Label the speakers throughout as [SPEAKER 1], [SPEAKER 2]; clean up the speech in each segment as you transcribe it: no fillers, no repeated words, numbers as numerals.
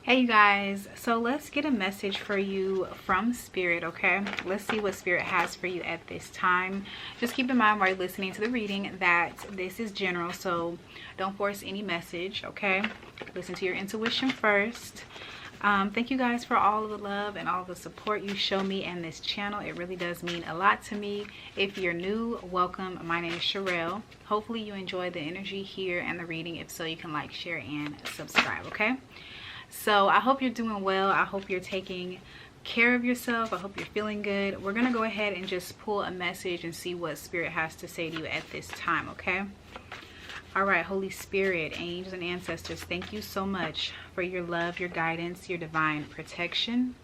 [SPEAKER 1] Hey you guys, so let's get a message for you from Spirit, okay? Let's see what Spirit has for you at this time. Just keep in mind while you're listening to the reading that this is general, so don't force any message, okay? Listen to your intuition first. Thank you guys for all of the love and all the support you show me and this channel. It really does mean a lot to me. If you're new, welcome. My name is Sherelle. Hopefully you enjoy the energy here and the reading. If so, you can like, share, and subscribe, okay? So I hope you're doing well. I hope you're taking care of yourself. I hope you're feeling good. We're going to go ahead and just pull a message and see what Spirit has to say to you at this time, okay? All right, Holy Spirit, angels and ancestors, thank you so much for your love, your guidance, your divine protection.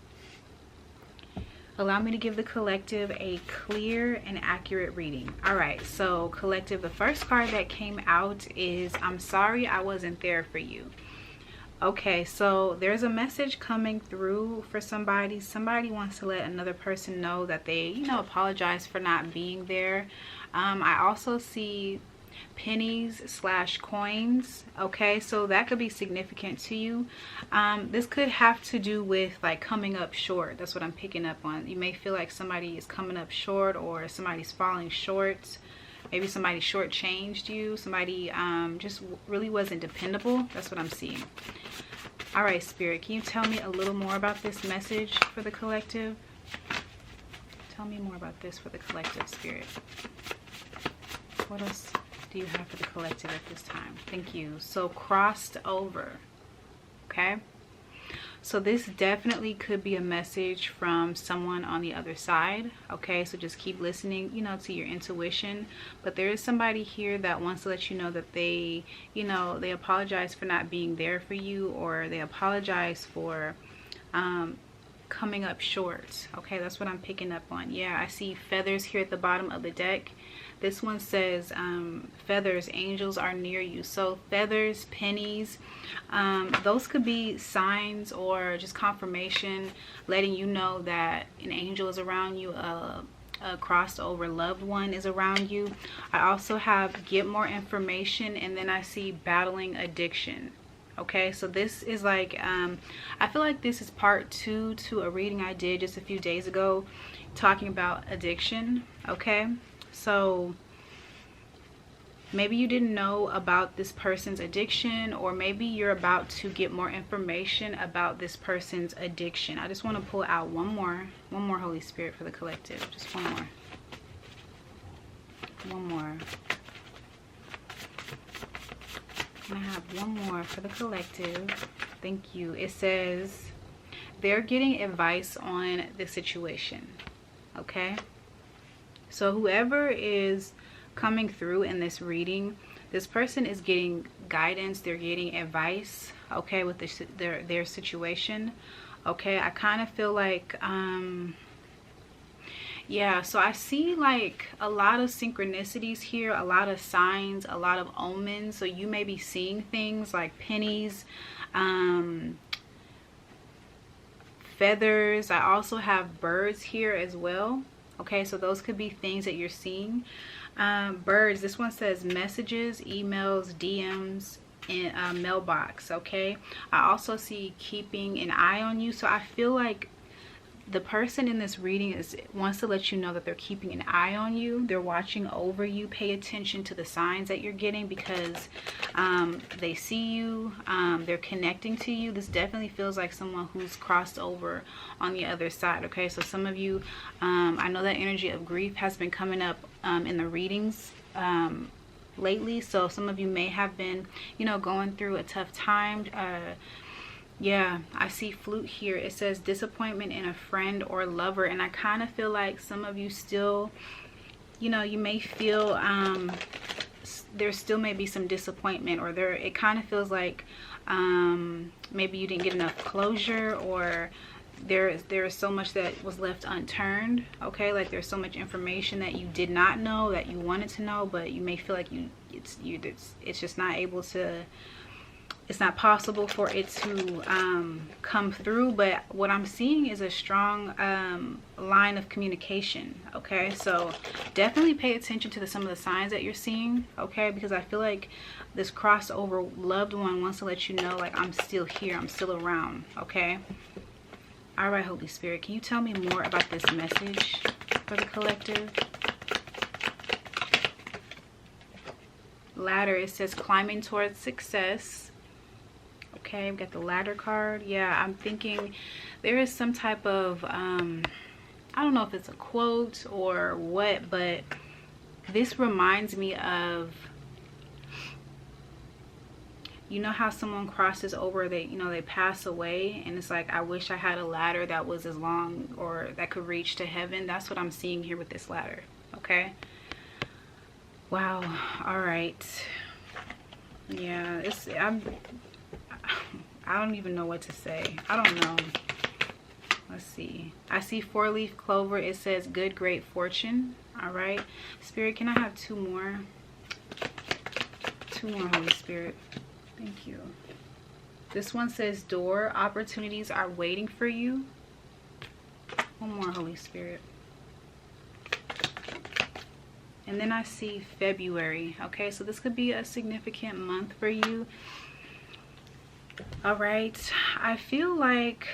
[SPEAKER 1] Allow me to give the collective a clear and accurate reading. All right, so collective, the first card that came out is, I'm sorry I wasn't there for you. Okay, so there's a message coming through for somebody. Somebody wants to let another person know that they, apologize for not being there. I also see pennies / coins. Okay, so that could be significant to you. This could have to do with like coming up short. That's what I'm picking up on. You may feel like somebody is coming up short or somebody's falling short. Maybe somebody shortchanged you. Somebody just really wasn't dependable. That's what I'm seeing. All right, Spirit, can you tell me a little more about this message for the collective? Tell me more about this for the collective, Spirit. What else do you have for the collective at this time? Thank you. So crossed over. Okay. So this definitely could be a message from someone on the other side. Okay, so just keep listening, to your intuition. But there is somebody here that wants to let you know that they, they apologize for not being there for you, or they apologize for coming up short. Okay, that's what I'm picking up on. Yeah, I see feathers here at the bottom of the deck. This one says feathers, angels are near you. So feathers, pennies, those could be signs or just confirmation letting you know that an angel is around you, a crossed over loved one is around you. I also have get more information, and then I see battling addiction. Okay, so this is like I feel like this is part 2 to a reading I did just a few days ago talking about addiction. Okay, so maybe you didn't know about this person's addiction, or maybe you're about to get more information about this person's addiction. I just want to pull out one more Holy Spirit for the collective. Just one more. I have one more for the collective. Thank you. It says they're getting advice on the situation. Okay, so whoever is coming through in this reading, this person is getting guidance, they're getting advice, okay, with their situation. Okay, I kind of feel like yeah, so I see like a lot of synchronicities here, a lot of signs, a lot of omens. So you may be seeing things like pennies, feathers. I also have birds here as well. Okay, so those could be things that you're seeing. Birds, this one says messages, emails, DMs, in a mailbox. Okay, I also see keeping an eye on you. So I feel like the person in this reading wants to let you know that they're keeping an eye on you. They're watching over you. Pay attention to the signs that you're getting, because they see you. They're connecting to you. This definitely feels like someone who's crossed over on the other side. Okay, so some of you, I know that energy of grief has been coming up in the readings lately. So some of you may have been, going through a tough time. Yeah, I see flute here. It says disappointment in a friend or lover, and I kind of feel like some of you still, you may feel there still may be some disappointment, or it kind of feels like maybe you didn't get enough closure, or there is so much that was left unturned. Okay, like there's so much information that you did not know that you wanted to know, but you may feel like it's just not able to. It's not possible for it to come through. But what I'm seeing is a strong line of communication. Okay, so definitely pay attention to some of the signs that you're seeing. Okay, because I feel like this crossover loved one wants to let you know, like, I'm still here, I'm still around, okay? All right, Holy Spirit, can you tell me more about this message for the collective? Ladder, it says climbing towards success. Okay, we've got the ladder card. Yeah, I'm thinking there is some type of, I don't know if it's a quote or what, but this reminds me of, you know how someone crosses over, they, you know, they pass away, and it's like, I wish I had a ladder that was as long or that could reach to heaven. That's what I'm seeing here with this ladder, okay? Wow. All right. Yeah, I don't even know what to say. I don't know. Let's see. I see 4-leaf clover. It says good, great fortune. All right. Spirit, can I have two more? Two more, Holy Spirit. Thank you. This one says door. Opportunities are waiting for you. One more, Holy Spirit. And then I see February. Okay, so this could be a significant month for you. All right. I feel like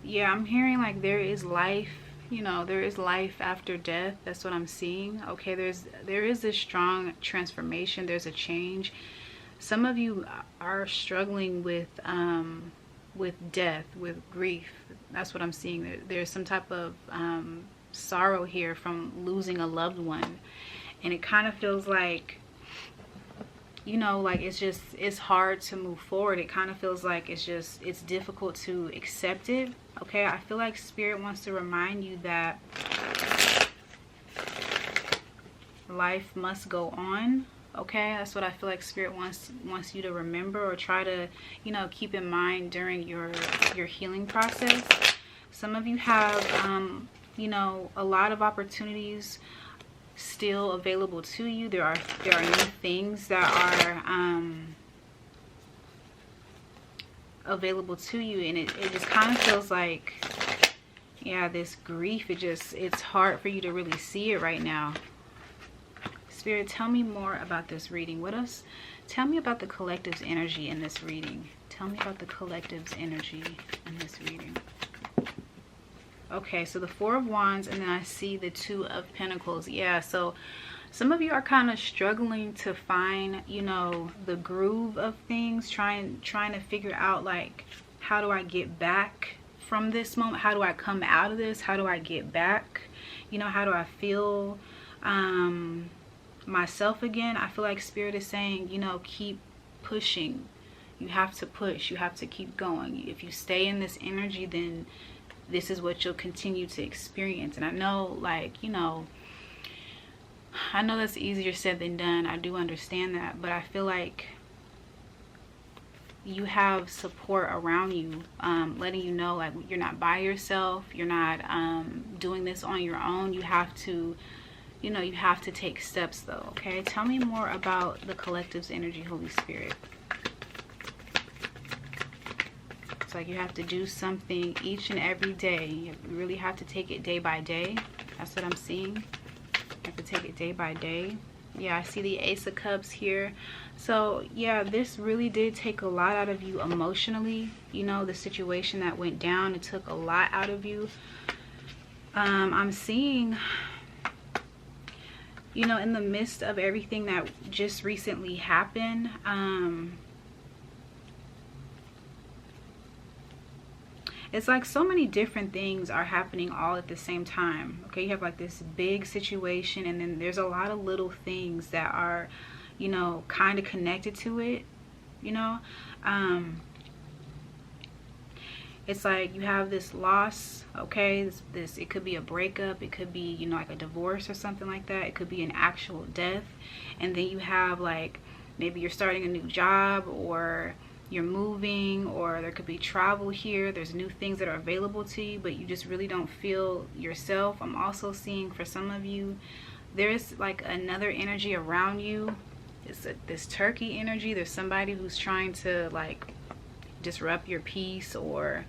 [SPEAKER 1] yeah, I'm hearing like there is life, you know, there is life after death. That's what I'm seeing. Okay, there is this strong transformation. There's a change. Some of you are struggling with death, with grief. That's what I'm seeing. There's some type of sorrow here from losing a loved one, and it kind of feels like, you know, like it's hard to move forward. It kind of feels like it's difficult to accept it. Okay, I feel like Spirit wants to remind you that life must go on. Okay, that's what I feel like Spirit wants you to remember, or try to, you know, keep in mind during your healing process. Some of you have you know, a lot of opportunities still available to you. There are new things that are available to you, and it just kind of feels like, yeah, this grief, it's hard for you to really see it right now. Spirit, tell me more about this reading. What else? Tell me about the collective's energy in this reading. Tell me about the collective's energy in this reading. Okay, so the 4 of Wands, and then I see the 2 of Pentacles. Yeah, so some of you are kind of struggling to find, you know, the groove of things, trying to figure out, like, how do I get back from this moment? How do I come out of this? How do I get back? You know, how do I feel myself again? I feel like Spirit is saying, you know, keep pushing. You have to push. You have to keep going. If you stay in this energy, then this is what you'll continue to experience. And I know, like, you know, I know that's easier said than done. I do understand that, but I feel like you have support around you, letting you know, like, you're not by yourself. You're not doing this on your own. You have to, you know, you have to take steps, though. Okay, tell me more about the collective's energy, Holy Spirit. It's like you have to do something each and every day. You really have to take it day by day. That's what I'm seeing. You have to take it day by day. Yeah, I see the Ace of Cups here. So yeah, this really did take a lot out of you emotionally. You know, the situation that went down, it took a lot out of you. I'm seeing, you know, in the midst of everything that just recently happened, it's like so many different things are happening all at the same time. Okay, you have like this big situation, and then there's a lot of little things that are, you know, kind of connected to it, you know. It's like you have this loss, okay, this it could be a breakup, it could be, you know, like a divorce or something like that. It could be an actual death. And then you have, like, maybe you're starting a new job, or you're moving, or there could be travel here. There's new things that are available to you, but you just really don't feel yourself. I'm also seeing for some of you, there's like another energy around you. It's this turkey energy. There's somebody who's trying to, like, disrupt your peace, or,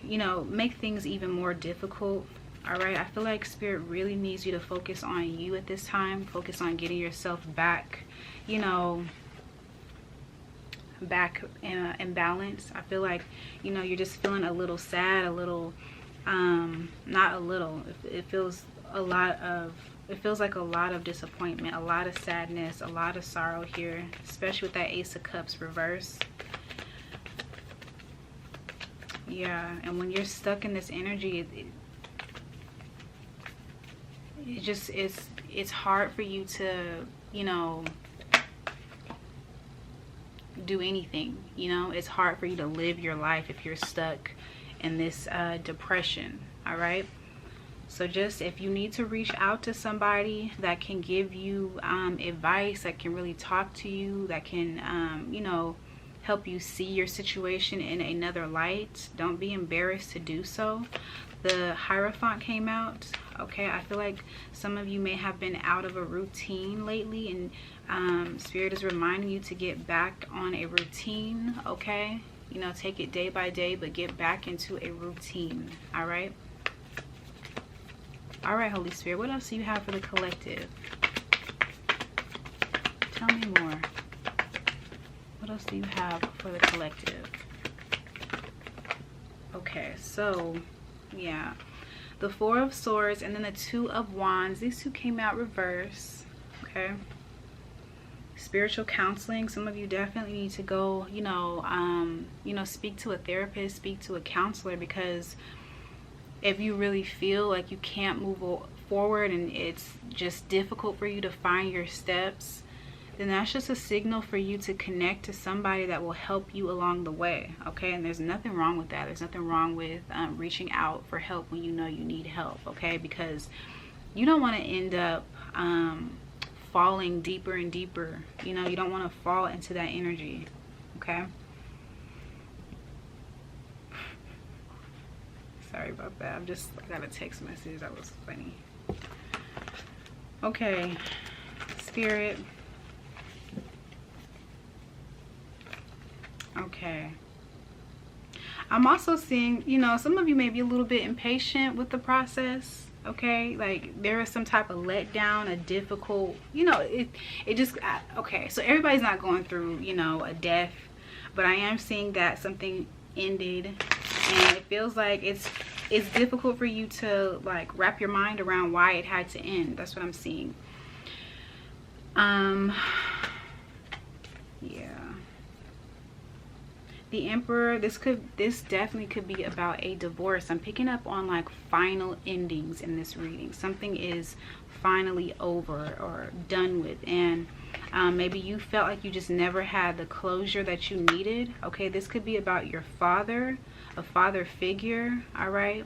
[SPEAKER 1] you know, make things even more difficult. All right, I feel like Spirit really needs you to focus on you at this time. Focus on getting yourself back, you know, back in balance. I feel like, you know, you're just feeling a little sad, a little, not a little, it feels a lot of, it feels like a lot of disappointment, a lot of sadness, a lot of sorrow here, especially with that Ace of Cups reverse. Yeah, and when you're stuck in this energy, it just it's hard for you to, you know, do anything. You know, it's hard for you to live your life if you're stuck in this depression. All right, so just if you need to reach out to somebody that can give you advice, that can really talk to you, that can you know, help you see your situation in another light, don't be embarrassed to do so. The Hierophant came out. Okay, I feel like some of you may have been out of a routine lately, and Spirit is reminding you to get back on a routine. Okay, you know, take it day by day, but get back into a routine. All right, Holy Spirit, what else do you have for the collective? Tell me more. What else do you have for the collective? Okay, so yeah, the Four of Swords and then the Two of Wands. These two came out reverse. Okay, spiritual counseling. Some of you definitely need to go, you know, speak to a therapist, speak to a counselor, because if you really feel like you can't move forward and it's just difficult for you to find your steps, then that's just a signal for you to connect to somebody that will help you along the way. Okay, and there's nothing wrong with that. There's nothing wrong with reaching out for help when you know you need help. Okay, because you don't want to end up falling deeper and deeper. You know, you don't want to fall into that energy. Okay, sorry about that. I got a text message that was funny. Okay, Spirit. Okay, I'm also seeing, you know, some of you may be a little bit impatient with the process. Okay, like there is some type of letdown, a difficult, you know, it just okay, so everybody's not going through, you know, a death, but I am seeing that something ended, and it feels like it's difficult for you to like wrap your mind around why it had to end. That's what I'm seeing. Yeah, the Emperor, this definitely could be about a divorce. I'm picking up on like final endings in this reading. Something is finally over or done with, and maybe you felt like you just never had the closure that you needed. Okay, this could be about your father, a father figure. All right,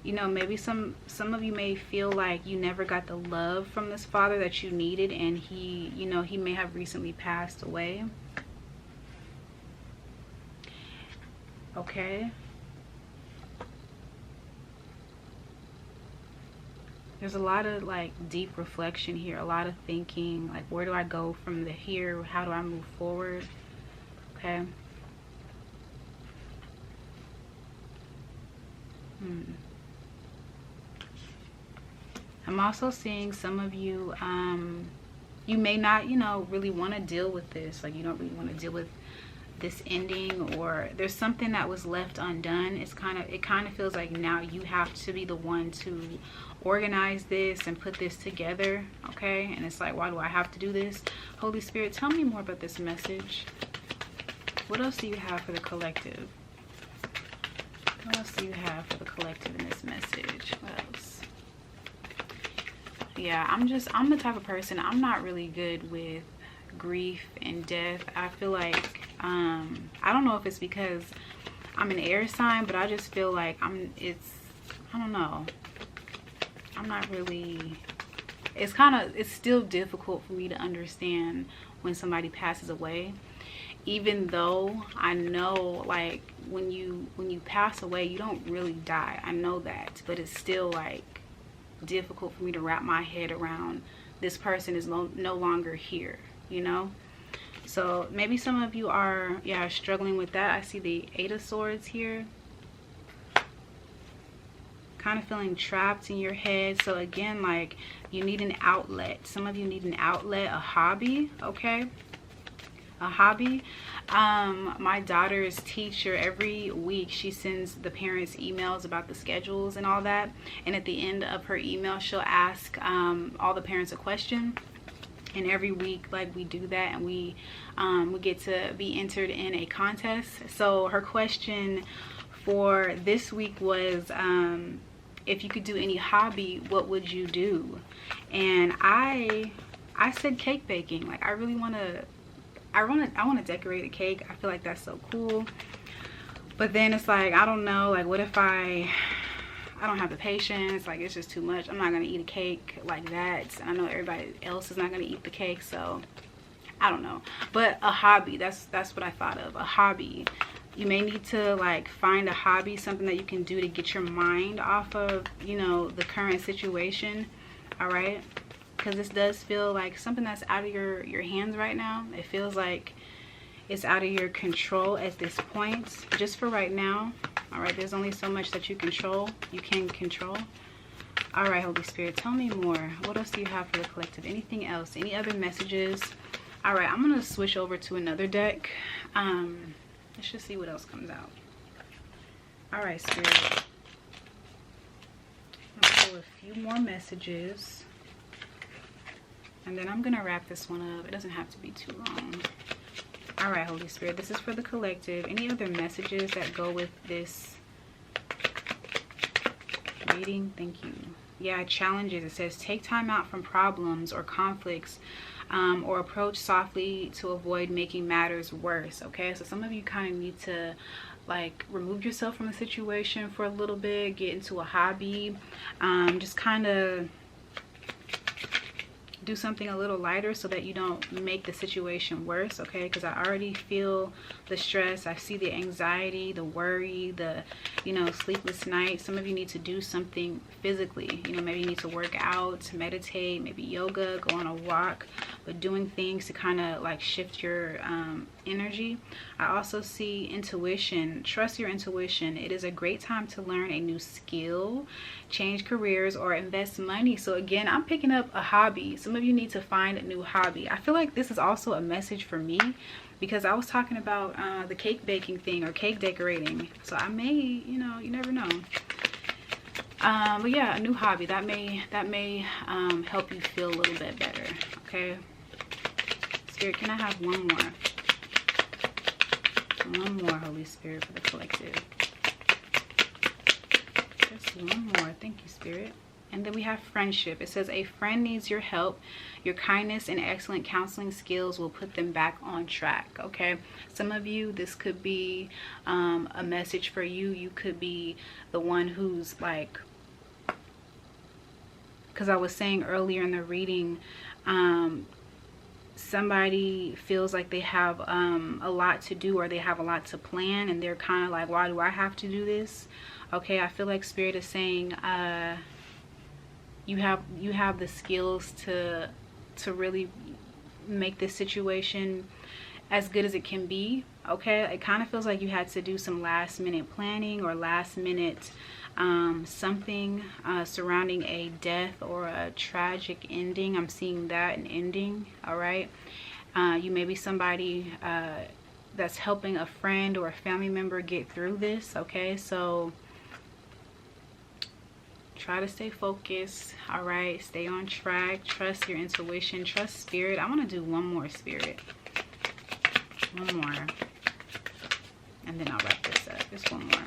[SPEAKER 1] you know, maybe some of you may feel like you never got the love from this father that you needed, and he, you know, he may have recently passed away. Okay, there's a lot of like deep reflection here, a lot of thinking, like where do I go from here, how do I move forward? Okay. I'm also seeing some of you, you may not, you know, really want to deal with this. Like you don't really want to deal with this ending, or there's something that was left undone. It kind of feels like now you have to be the one to organize this and put this together. Okay, and it's like, why do I have to do this? Holy Spirit, tell me more about this message. What else do you have for the collective? What else do you have for the collective in this message? What else? Yeah, I'm the type of person, I'm not really good with grief and death. I feel like I don't know if it's because I'm an air sign, but I just feel like I don't know, I'm not really, it's still difficult for me to understand when somebody passes away, even though I know like when you pass away you don't really die. I know that, but it's still like difficult for me to wrap my head around this person is no longer here, you know. So maybe some of you are struggling with that. I see the Eight of Swords here. kind of feeling trapped in your head. So again, like, you need an outlet. Some of you need an outlet, a hobby, okay? A hobby. My daughter's teacher, every week she sends the parents emails about the schedules and all that, and at the end of her email she'll ask all the parents a question. And every week, like, we do that, and we get to be entered in a contest. So her question for this week was, if you could do any hobby, what would you do? And I said cake baking. Like, I really want to decorate a cake. I feel like that's so cool. But then it's like, I don't know, like, what if I don't have the patience? Like, it's just too much. I'm not gonna eat a cake like that. I know everybody else is not gonna eat the cake, so I don't know. But a hobby, that's what I thought of. A hobby. You may need to, like, find a hobby, something that you can do to get your mind off of, you know, the current situation. All right, because this does feel like something that's out of your hands right now. It feels like it's out of your control at this point, just for right now. All right, there's only so much that you can control. All right, Holy Spirit, tell me more. What else do you have for the collective? Anything else? Any other messages? All right, I'm gonna switch over to another deck. Let's just see what else comes out. All right, Spirit, I'm gonna pull a few more messages, and then I'm gonna wrap this one up. It doesn't have to be too long. All right, Holy Spirit, this is for the collective. Any other messages that go with this reading? Thank you. Yeah, challenges. It says take time out from problems or conflicts, or approach softly to avoid making matters worse. Okay, so some of you kind of need to, like, remove yourself from the situation for a little bit, get into a hobby, just kind of do something a little lighter so that you don't make the situation worse. Okay, because I already feel the stress. I see the anxiety, the worry, the, you know, sleepless nights. Some of you need to do something physically. You know, maybe you need to work out, meditate, maybe yoga, go on a walk, but doing things to kind of, like, shift your energy. I also see intuition. Trust your intuition. It is a great time to learn a new skill, change careers, or invest money. So again, I'm picking up a hobby. Some of you need to find a new hobby. I feel like this is also a message for me, because I was talking about the cake baking thing or cake decorating. So I may, you know, you never know. But yeah, a new hobby that may help you feel a little bit better. Okay, Spirit, can I have one more? One more, Holy Spirit, for the collective. Just one more. Thank you, Spirit. And then we have friendship. It says a friend needs your help. Your kindness and excellent counseling skills will put them back on track. Okay, some of you, this could be a message for you. You could be the one who's, like, because I was saying earlier in the reading, somebody feels like they have a lot to do, or they have a lot to plan, and they're kind of like, why do I have to do this? Okay, I feel like Spirit is saying you have the skills to really make this situation as good as it can be. Okay, it kind of feels like you had to do some last minute planning or last minute something surrounding a death or a tragic ending. I'm seeing that, an ending. All right, you may be somebody that's helping a friend or a family member get through this. Okay, so try to stay focused. All right, stay on track. Trust your intuition. Trust Spirit. I want to do one more, Spirit. One more, and then I'll wrap this up. Just one more.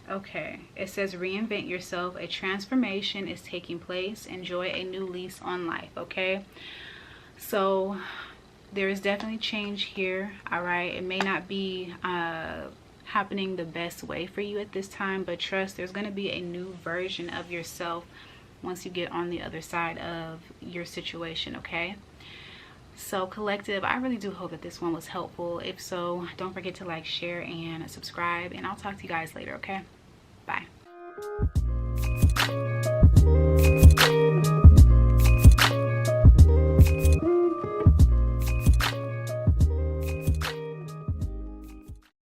[SPEAKER 1] Okay, it says reinvent yourself. A transformation is taking place. Enjoy a new lease on life. Okay, so there is definitely change here. All right, it may not be happening the best way for you at this time, but trust, there's going to be a new version of yourself once you get on the other side of your situation. Okay, so collective, I really do hope that this one was helpful. If so, don't forget to like, share, and subscribe, and I'll talk to you guys later. Okay.